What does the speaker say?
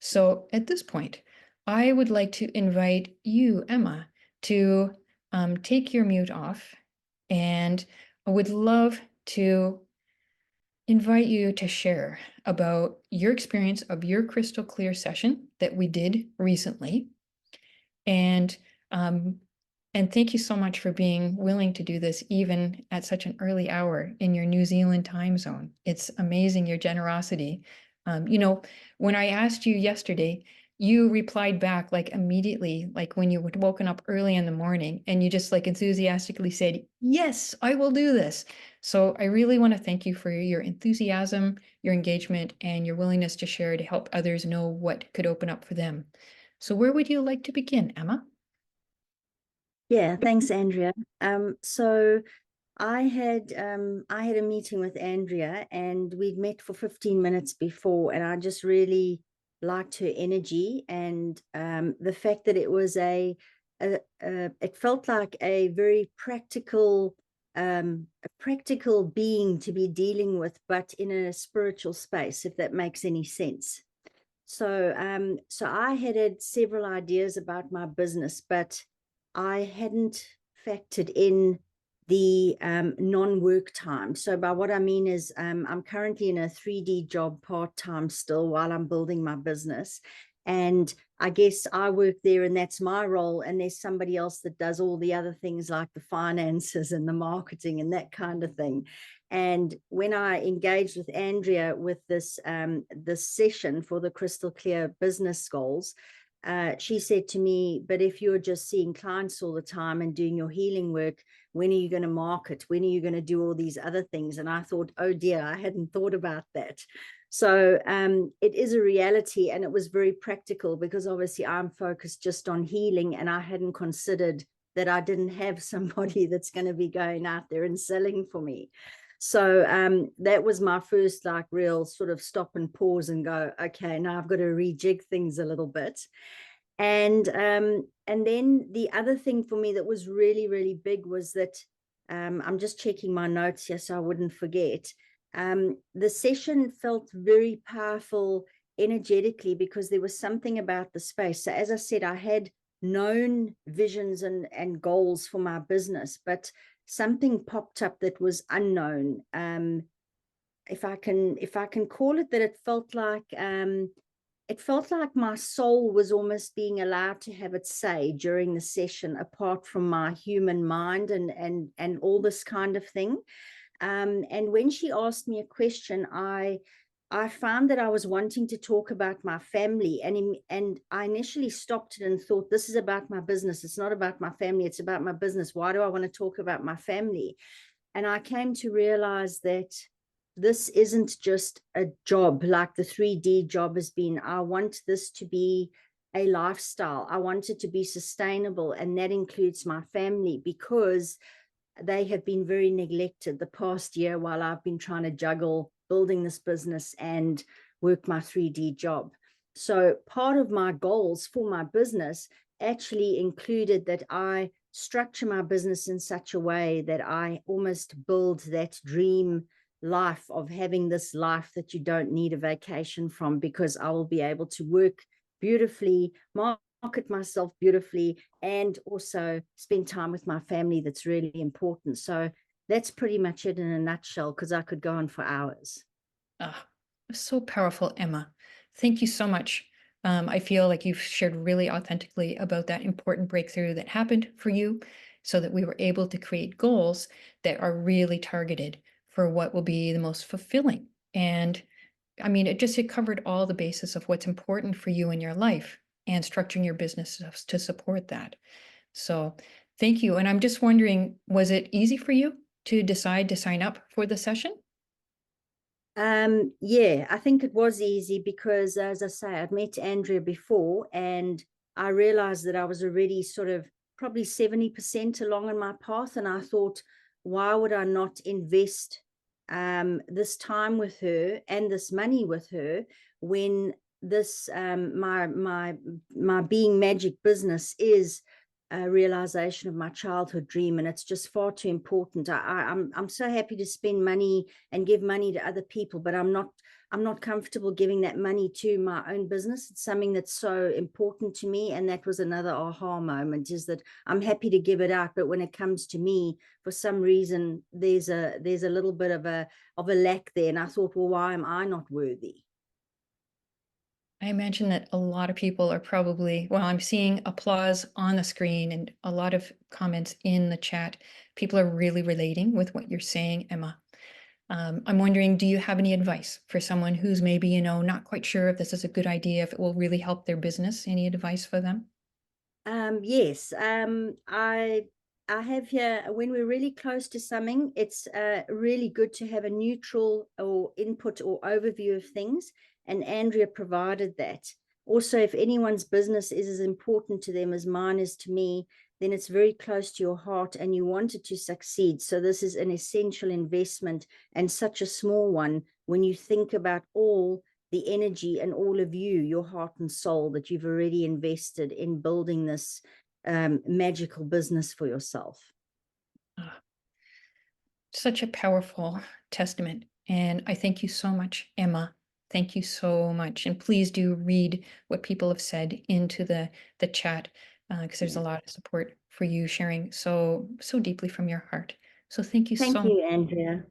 So at this point, I would like to invite you, Emma, to take your mute off, and I would love to invite you to share about your experience of your crystal clear session that we did recently. And um, and thank you so much for being willing to do this even at such an early hour in your New Zealand time zone. It's amazing your generosity. When I asked you yesterday, you replied back like immediately, like when you were woken up early in the morning, and you just like enthusiastically said, "Yes, I will do this." So I really want to thank you for your enthusiasm, your engagement, and your willingness to share to help others know what could open up for them. So where would you like to begin, Emma? Yeah, thanks, Andrea. So I had a meeting with Andrea, and we'd met for 15 minutes before, and I just really liked her energy and the fact that it was it felt like a very practical being to be dealing with, but in a spiritual space, if that makes any sense. So I had several ideas about my business, but I hadn't factored in the non-work time. So by what I mean is I'm currently in a 3D job part-time still while I'm building my business. And I guess I work there and that's my role. And there's somebody else that does all the other things like the finances and the marketing and that kind of thing. And when I engaged with Andrea with this session for the Crystal Clear Business Goals, she said to me, "But if you're just seeing clients all the time and doing your healing work, when are you going to market? When are you going to do all these other things?" And I thought, oh dear, I hadn't thought about that. So it is a reality, and it was very practical because obviously I'm focused just on healing, and I hadn't considered that I didn't have somebody that's going to be going out there and selling for me. So that was my first like real sort of stop and pause and go, okay, now I've got to rejig things a little bit. And then the other thing for me that was really, really big was that I'm just checking my notes here so I wouldn't forget. The session felt very powerful energetically because there was something about the space. So as I said, I had known visions and goals for my business, but something popped up that was unknown. If I can call it that, it felt like my soul was almost being allowed to have its say during the session, apart from my human mind and all this kind of thing. And when she asked me a question, I found that I was wanting to talk about my family, and I initially stopped it and thought, this is about my business. It's not about my family. It's about my business. Why do I want to talk about my family? And I came to realize that this isn't just a job like the 3D job has been. I want this to be a lifestyle. I want it to be sustainable, and that includes my family, because they have been very neglected the past year while I've been trying to juggle building this business and work my 3D job. So part of my goals for my business actually included that I structure my business in such a way that I almost build that dream life of having this life that you don't need a vacation from, because I will be able to work beautifully, market myself beautifully, and also spend time with my family. That's really important. So that's pretty much it in a nutshell, because I could go on for hours. Ah, so powerful, Emma. Thank you so much. I feel like you've shared really authentically about that important breakthrough that happened for you so that we were able to create goals that are really targeted for what will be the most fulfilling. And I mean, it covered all the basis of what's important for you in your life and structuring your business to support that. So thank you. And I'm just wondering, was it easy for you to decide to sign up for the session? Yeah, I think it was easy because, as I say, I'd met Andrea before, and I realized that I was already sort of probably 70% along in my path. And I thought, why would I not invest this time with her and this money with her when this my being magic business is realization of my childhood dream, and it's just far too important. I'm so happy to spend money and give money to other people, but I'm not comfortable giving that money to my own business. It's something that's so important to me. And that was another aha moment, is that I'm happy to give it out, but when it comes to me, for some reason, there's a little bit of a lack there. And I thought, well, why am I not worthy? I imagine that a lot of people are probably, well, I'm seeing applause on the screen and a lot of comments in the chat. People are really relating with what you're saying, Emma. I'm wondering, do you have any advice for someone who's maybe, not quite sure if this is a good idea, if it will really help their business? Any advice for them? Yes, I have here, when we're really close to something, it's really good to have a neutral or input or overview of things, and Andrea provided that. Also, if anyone's business is as important to them as mine is to me, then it's very close to your heart and you want it to succeed. So this is an essential investment, and such a small one when you think about all the energy and all of you, your heart and soul, that you've already invested in building this magical business for yourself. Ah, such a powerful testament. And I thank you so much, Emma. Thank you so much. And please do read what people have said into the chat, because there's a Yeah. lot of support for you sharing so deeply from your heart. So thank you Thank so much. you, Andrea.